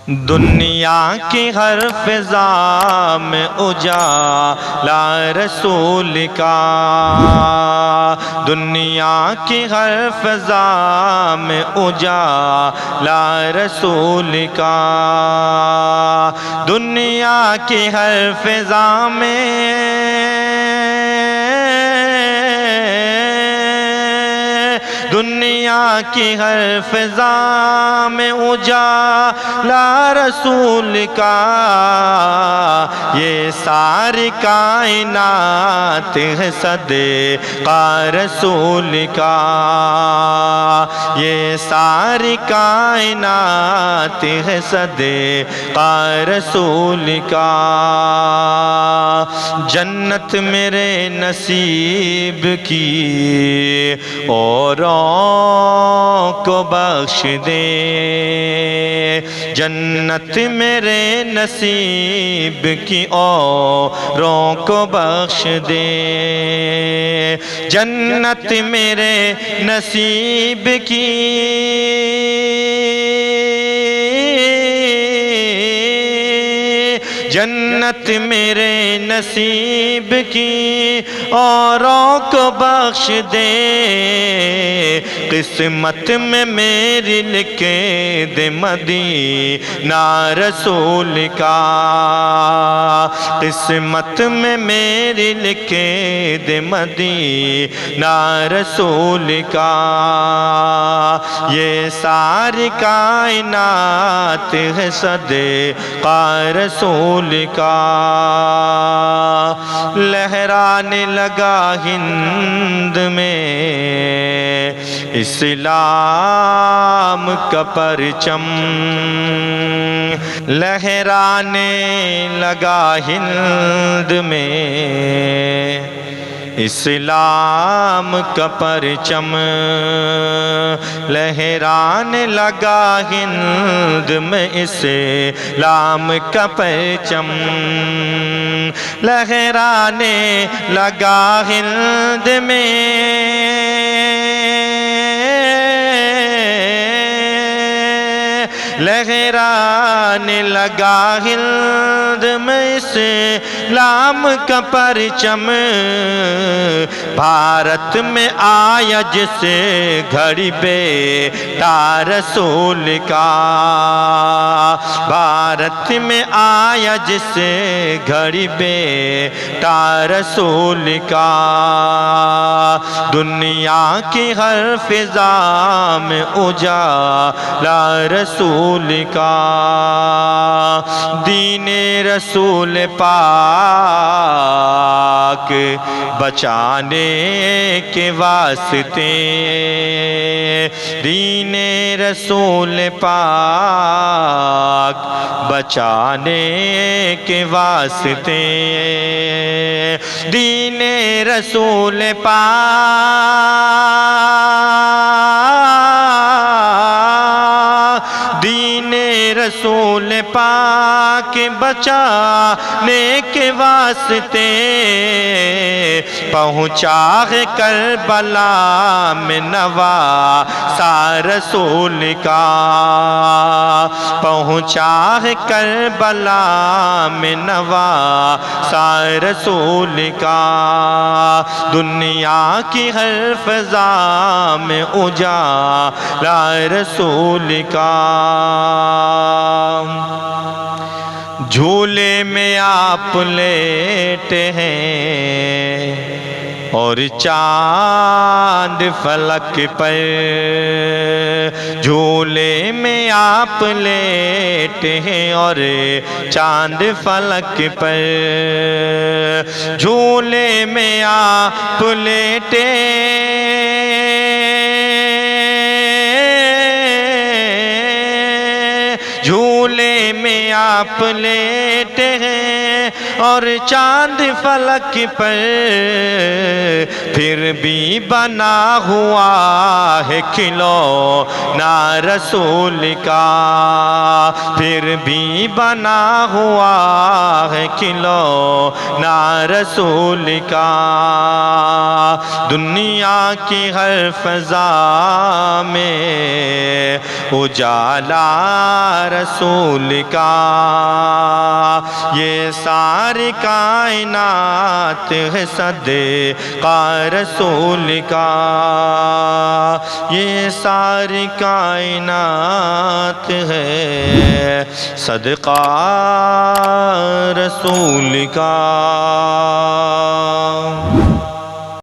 دنیا کی ہر فضا میں اجالا رسول کا، دنیا کی ہر فضا میں اجالا رسول کا، دنیا کی ہر فضا میں دنیا کی ہر فضا میں اجالا رسول کا، یہ ساری کائنات ہے صدقہ رسول کا، یہ ساری کائنات ہے صدقہ رسول کا، جنت میرے نصیب کی اوروں کو بخش دے، جنت میرے نصیب کی اوروں کو بخش دے، جنت میرے نصیب کی جنت میرے نصیب کی اوروں کو بخش دے، قسمت میں میری لکھ دے مدینہ رسول کا، قسمت میں میری لکھ دے مدینہ رسول کا، یہ ساری کائنات ہے صدقہ رسول کا، لہرانے لگا ہند میں اسلام کا پرچم، لہرانے لگا ہند میں اسلام کا پرچم، لہرانے لگا ہند میں اسلام کا پرچم، لہرانے لگا ہند میں لہرانے لگا ہند میں اسلام کا پرچم، بھارت میں آیا جس گھڑی بیٹا رسول کا، بھارت میں آیا جس گھڑی بیٹا رسول کا، دنیا کی ہر فضا میں اجالا رسول کا، دین رسول پاک بچانے کے واسطے، دین رسول پاک بچانے کے واسطے، دین رسول پاک، دین رسول پاک بچانے کے واسطے، پہنچا ہے کربلا میں نواسا رسول کا، پہنچا ہے کربلا میں نواسا رسول کا، دنیا کی ہر فضا میں اجالا رسول کا، جھولے میں آپ لیٹے ہیں اور چاند فلک پر، جھولے میں آپ لیٹے ہیں اور چاند فلک پر، جھولے میں آپ لیٹے جھولے میں آپ لیٹے ہیں اور چاند فلک پر، پھر بھی بنا ہوا ہے کھلونا رسول کا، پھر بھی بنا ہوا ہے کھلونا رسول کا، دنیا کی ہر فضا میں اجالا رسول کا، یہ ساری کائنات ہے صدقہ رسول کا، یہ ساری کائنات ہے صدقہ رسول کا۔